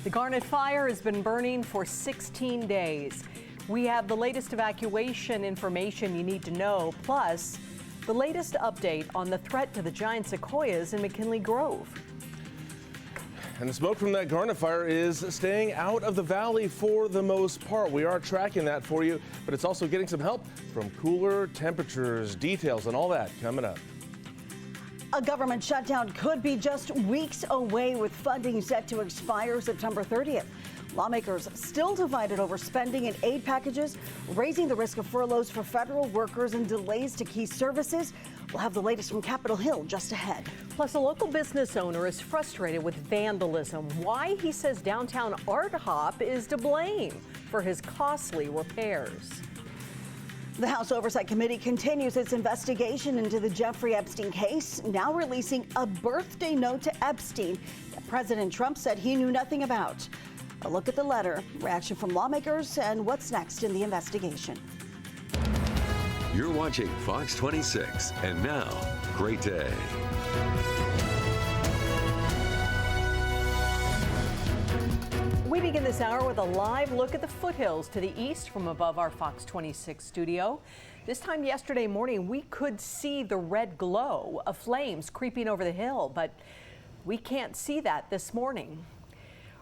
The Garnet fire has been burning for 16 days. We have the latest evacuation information you need to know, plus the latest update on the threat to the giant sequoias in McKinley Grove. And the smoke from that Garnet fire is staying out of the valley for the most part. We are tracking that for you, but it's also getting some help from cooler temperatures. Details and all that coming up. A government shutdown could be just weeks away, with funding set to expire September 30th. Lawmakers still divided over spending and aid packages, raising the risk of furloughs for federal workers and delays to key services. We'll have the latest from Capitol Hill just ahead. Plus, a local business owner is frustrated with vandalism. Why, he says downtown Art Hop is to blame for his costly repairs. The House Oversight Committee continues its investigation into the Jeffrey Epstein case, now releasing a birthday note to Epstein that President Trump said he knew nothing about. A look at the letter, reaction from lawmakers, and what's next in the investigation. You're watching Fox 26, and now, great day. We begin this hour with a live look at the foothills to the east from above our Fox 26 studio. This time yesterday morning, we could see the red glow of flames creeping over the hill, but we can't see that this morning.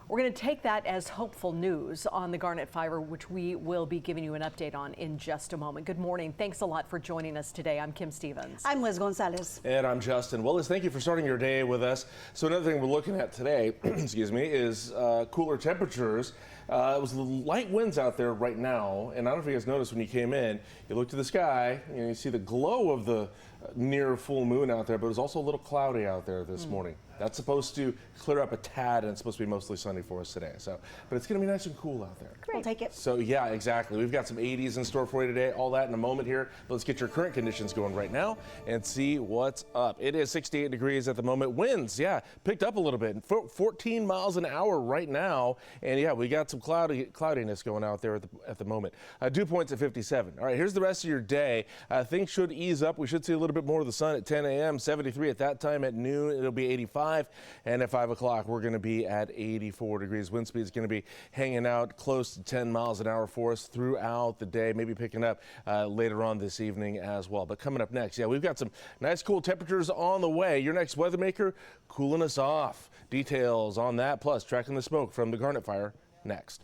We're going to take that as hopeful news on the Garnet fire, which we will be giving you an update on in just a moment. Good morning. Thanks a lot for joining us today. I'm Kim Stevens. I'm Liz Gonzalez. And I'm Justin. Well, Liz, thank you for starting your day with us. So another thing we're looking at today, excuse me, is cooler temperatures. It was light winds out there right now, and I don't know if you guys noticed when you came in, you look to the sky, and you see the glow of the near full moon out there, but it was also a little cloudy out there this morning. That's supposed to clear up a tad, and it's supposed to be mostly sunny for us today. So, but it's going to be nice and cool out there. Great. We'll take it. So yeah, exactly. We've got some 80s in store for you today. All that in a moment here. Let's get your current conditions going right now and see what's up. It is 68 degrees at the moment. Winds, yeah, picked up a little bit. 14 miles an hour right now, and yeah, we got some cloudiness going out there at the moment. Dew points at 57. All right, here's the rest of your day. Things should ease up. We should see a little bit more of the sun at 10 a.m. 73 at that time. At noon, it'll be 85. And at 5 o'clock, we're going to be at 84 degrees. Wind speed is going to be hanging out close to 10 miles an hour for us throughout the day, maybe picking up later on this evening as well. But coming up next, yeah, we've got some nice cool temperatures on the way. Your next weather maker cooling us off. Details on that, plus tracking the smoke from the Garnet fire next.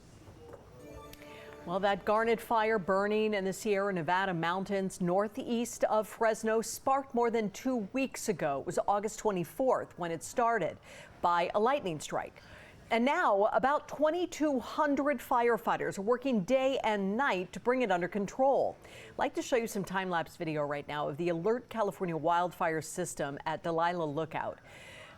Well, that Garnet fire burning in the Sierra Nevada mountains northeast of Fresno sparked more than 2 weeks ago. It was August 24th when it started by a lightning strike. And now about 2,200 firefighters are working day and night to bring it under control. I'd like to show you some time-lapse video right now of the Alert California wildfire system at Delilah Lookout.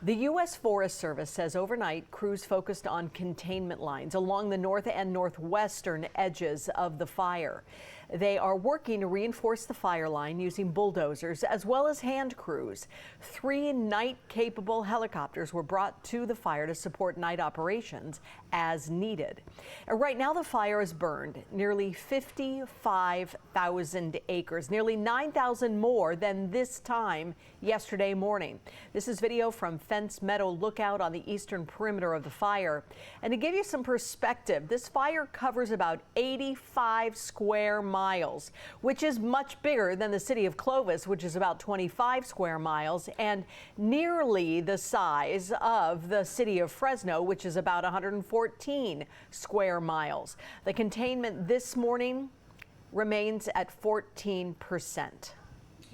The U.S. Forest Service says overnight crews focused on containment lines along the north and northwestern edges of the fire. They are working to reinforce the fire line using bulldozers as well as hand crews. 3 night-capable helicopters were brought to the fire to support night operations as needed. And right now the fire has burned nearly 55,000 acres, nearly 9,000 more than this time yesterday morning. This is video from Fence Meadow Lookout on the eastern perimeter of the fire. And to give you some perspective, this fire covers about 85 square miles, which is much bigger than the city of Clovis, which is about 25 square miles, and nearly the size of the city of Fresno, which is about 114 square miles. The containment this morning remains at 14%.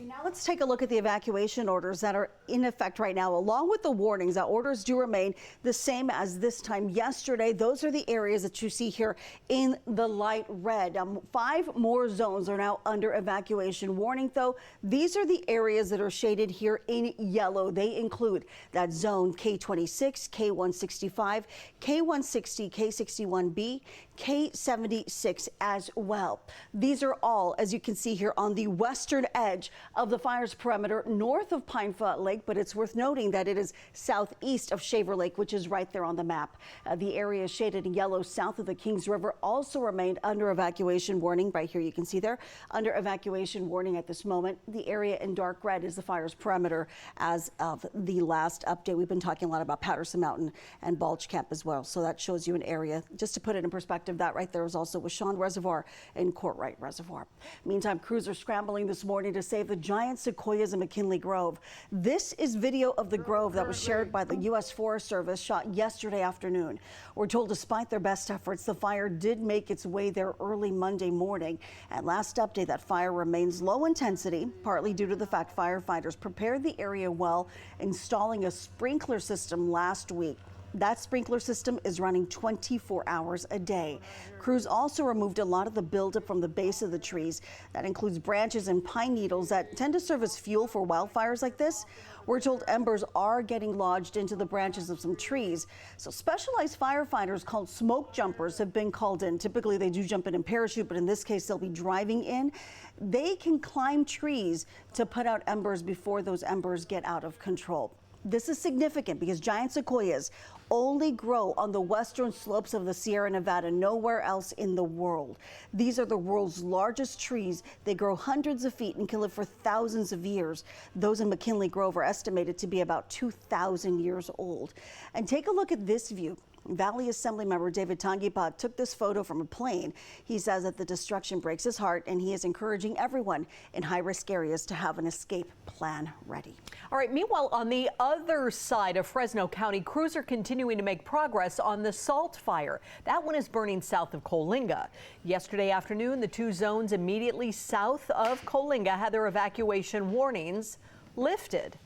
Now let's take a look at the evacuation orders that are in effect right now, along with the warnings. That orders do remain the same as this time yesterday. Those are the areas that you see here in the light red. 5 more zones are now under evacuation warning, though. These are the areas that are shaded here in yellow. They include that zone K26, K165, K160, K61B, K76 as well. These are all, as you can see here, on the western edge of the fire's perimeter north of Pine Flat Lake, but it's worth noting that it is southeast of Shaver Lake, which is right there on the map. The area shaded in yellow south of the Kings River also remained under evacuation warning. Right here you can see there under evacuation warning at this moment. The area in dark red is the fire's perimeter as of the last update. We've been talking a lot about Patterson Mountain and Balch Camp as well, so that shows you an area. Just to put it in perspective, that right there is also Washon Reservoir and Courtright Reservoir. Meantime, crews are scrambling this morning to save the giant sequoias in McKinley Grove. This is video of the grove that was shared by the U.S. Forest Service, shot yesterday afternoon. We're told despite their best efforts, the fire did make its way there early Monday morning. At last update, that fire remains low intensity, partly due to the fact firefighters prepared the area well, installing a sprinkler system last week. That sprinkler system is running 24 hours a day. Crews also removed a lot of the buildup from the base of the trees. That includes branches and pine needles that tend to serve as fuel for wildfires like this. We're told embers are getting lodged into the branches of some trees. So specialized firefighters called smoke jumpers have been called in. Typically they do jump in parachute, but in this case they'll be driving in. They can climb trees to put out embers before those embers get out of control. This is significant because giant sequoias only grow on the western slopes of the Sierra Nevada, nowhere else in the world. These are the world's largest trees. They grow hundreds of feet and can live for thousands of years. Those in McKinley Grove are estimated to be about 2,000 years old. And take a look at this view. Valley Assembly member David Tangipa took this photo from a plane. He says that the destruction breaks his heart, and he is encouraging everyone in high-risk areas to have an escape plan ready. All right, meanwhile, on the other side of Fresno County, crews are continuing to make progress on the Salt Fire. That one is burning south of Coalinga. Yesterday afternoon, the two zones immediately south of Coalinga had their evacuation warnings lifted.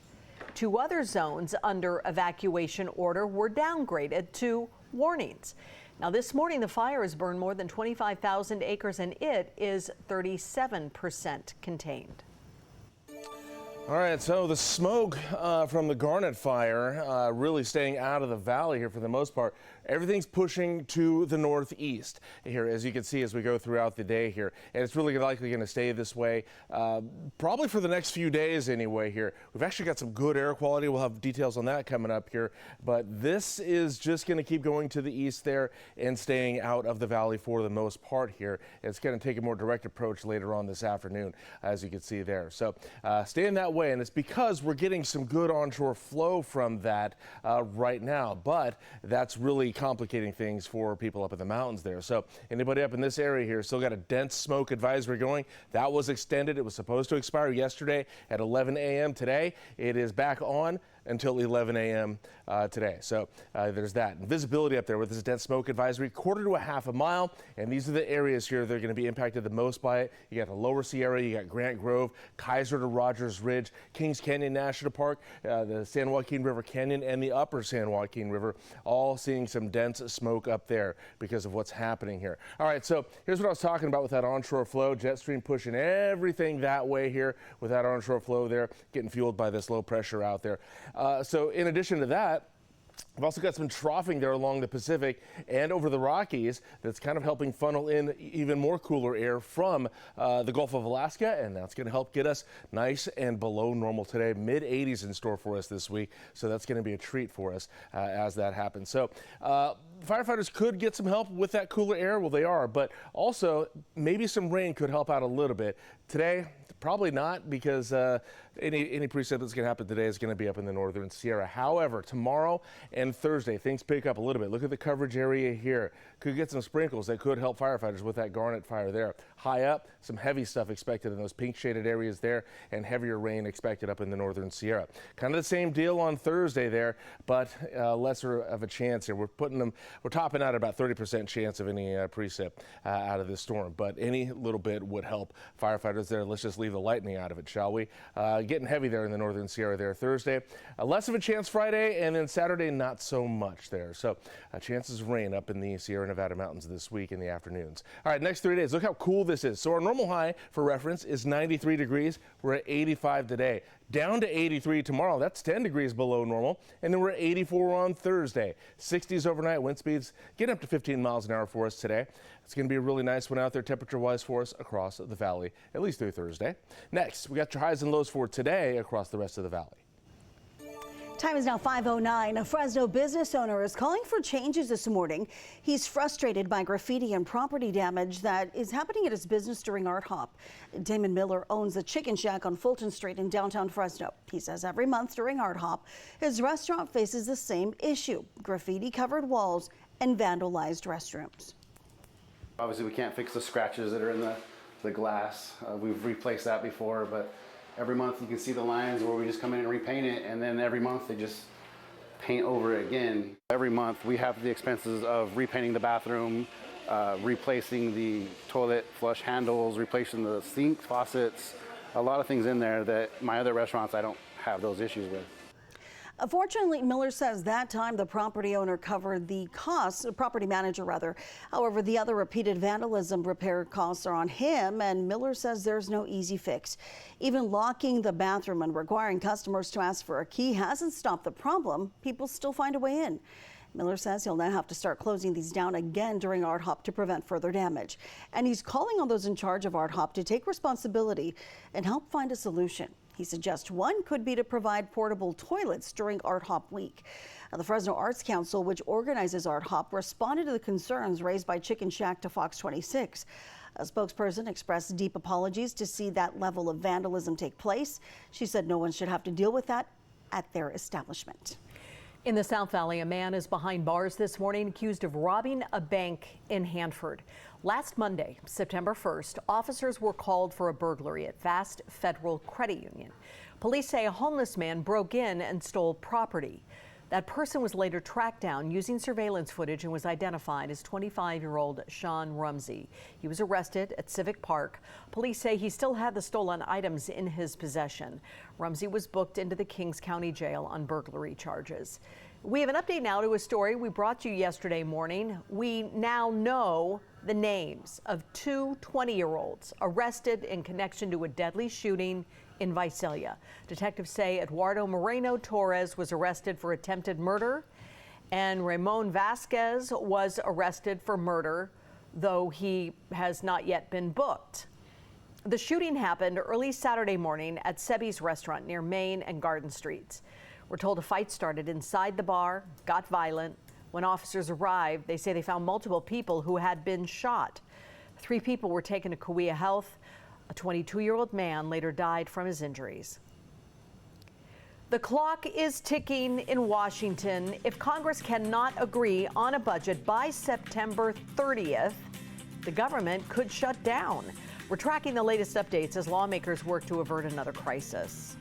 Two other zones under evacuation order were downgraded to warnings. Now, this morning, the fire has burned more than 25,000 acres and it is 37% contained. All right, so the smoke from the Garnet fire really staying out of the valley here for the most part. Everything's pushing to the northeast here, as you can see as we go throughout the day here. And it's really likely going to stay this way probably for the next few days anyway here. We've actually got some good air quality. We'll have details on that coming up here. But this is just going to keep going to the east there and staying out of the valley for the most part here. It's going to take a more direct approach later on this afternoon, as you can see there. So staying that way, and it's because we're getting some good onshore flow from that right now. But that's really complicating things for people up in the mountains there. So anybody up in this area here still got a dense smoke advisory going. That was extended. It was supposed to expire yesterday at 11 a.m. Today it is back on until 11 a.m. Today. So there's that. And visibility up there with this dense smoke advisory, quarter to a half a mile. And these are the areas here that are going to be impacted the most by it. You got the lower Sierra, you got Grant Grove, Kaiser to Rogers Ridge, Kings Canyon National Park, the San Joaquin River Canyon, and the upper San Joaquin River, all seeing some dense smoke up there because of what's happening here. All right, so here's what I was talking about with that onshore flow. Jet stream pushing everything that way here with that onshore flow there, getting fueled by this low pressure out there. So in addition to that, we've also got some troughing there along the Pacific and over the Rockies that's kind of helping funnel in even more cooler air from the Gulf of Alaska, and that's going to help get us nice and below normal today. Mid-80s in store for us this week, so that's going to be a treat for us as that happens. So firefighters could get some help with that cooler air. Well, they are, but also maybe some rain could help out a little bit. Today, probably not, because any precip that's going to happen today is going to be up in the northern Sierra. However, tomorrow and Thursday, things pick up a little bit. Look at the coverage area here. Could get some sprinkles that could help firefighters with that Garnet fire there. High up, some heavy stuff expected in those pink shaded areas there, and heavier rain expected up in the northern Sierra. Kind of the same deal on Thursday there, but lesser of a chance here. We're topping out at about 30% chance of any precip out of this storm, but any little bit would help firefighters there. Let's just leave the lightning out of it, shall we? Getting heavy there in the northern Sierra there Thursday. Less of a chance Friday, and then Saturday not so much there. So chances of rain up in the Sierra Nevada mountains this week in the afternoons. All right, next 3 days. Look how cool this is. So our normal high for reference is 93 degrees. We're at 85 today. Down to 83 tomorrow. That's 10 degrees below normal. And then we're at 84 on Thursday. 60s overnight. Wind speeds get up to 15 miles an hour for us today. It's going to be a really nice one out there temperature-wise for us across the valley, at least through Thursday. Next, we got your highs and lows for today across the rest of the valley. Time is now 5:09. A Fresno business owner is calling for changes this morning. He's frustrated by graffiti and property damage that is happening at his business during Art Hop. Damon Miller owns a chicken shack on Fulton Street in downtown Fresno. He says every month during Art Hop, his restaurant faces the same issue: graffiti-covered walls and vandalized restrooms. Obviously, we can't fix the scratches that are in the glass. We've replaced that before, but every month you can see the lines where we just come in and repaint it, and then every month they just paint over it again. Every month we have the expenses of repainting the bathroom, replacing the toilet flush handles, replacing the sink faucets, a lot of things in there that my other restaurants I don't have those issues with. Fortunately, Miller says that time the property owner covered the costs, property manager rather. However, the other repeated vandalism repair costs are on him, and Miller says there's no easy fix. Even locking the bathroom and requiring customers to ask for a key hasn't stopped the problem. People still find a way in. Miller says he'll now have to start closing these down again during Art Hop to prevent further damage. And he's calling on those in charge of Art Hop to take responsibility and help find a solution. He suggests one could be to provide portable toilets during Art Hop week. The Fresno Arts Council, which organizes Art Hop, responded to the concerns raised by Chicken Shack to Fox 26. A spokesperson expressed deep apologies to see that level of vandalism take place. She said no one should have to deal with that at their establishment. In the South Valley, a man is behind bars this morning accused of robbing a bank in Hanford. Last Monday, September 1st, officers were called for a burglary at Fast Federal Credit Union. Police say a homeless man broke in and stole property. That person was later tracked down using surveillance footage and was identified as 25-year-old Sean Rumsey. He was arrested at Civic Park. Police say he still had the stolen items in his possession. Rumsey was booked into the Kings County Jail on burglary charges. We have an update now to a story we brought you yesterday morning. We now know the names of two 20-year-olds arrested in connection to a deadly shooting in Visalia. Detectives say Eduardo Moreno Torres was arrested for attempted murder, and Ramon Vasquez was arrested for murder, though he has not yet been booked. The shooting happened early Saturday morning at Sebi's restaurant near Main and Garden Streets. We're told a fight started inside the bar, got violent. When officers arrived, they say they found multiple people who had been shot. 3 people were taken to Kauai Health. A 22-year-old man later died from his injuries. The clock is ticking in Washington. If Congress cannot agree on a budget by September 30th, the government could shut down. We're tracking the latest updates as lawmakers work to avert another crisis.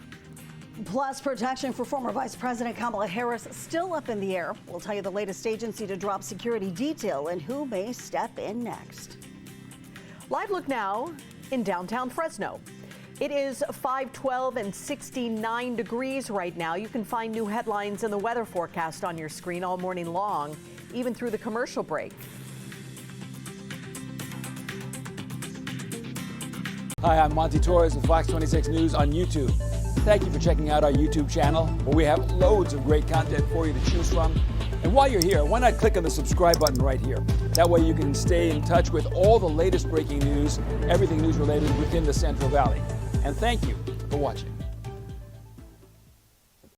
Plus, protection for former Vice President Kamala Harris still up in the air. We'll tell you the latest agency to drop security detail and who may step in next. Live look now in downtown Fresno. It is 5:12 and 69 degrees right now. You can find new headlines in the weather forecast on your screen all morning long, even through the commercial break. Hi, I'm Monty Torres with Fox 26 News on YouTube. Thank you for checking out our YouTube channel, where we have loads of great content for you to choose from. And while you're here, why not click on the subscribe button right here? That way you can stay in touch with all the latest breaking news, everything news related within the Central Valley. And thank you for watching.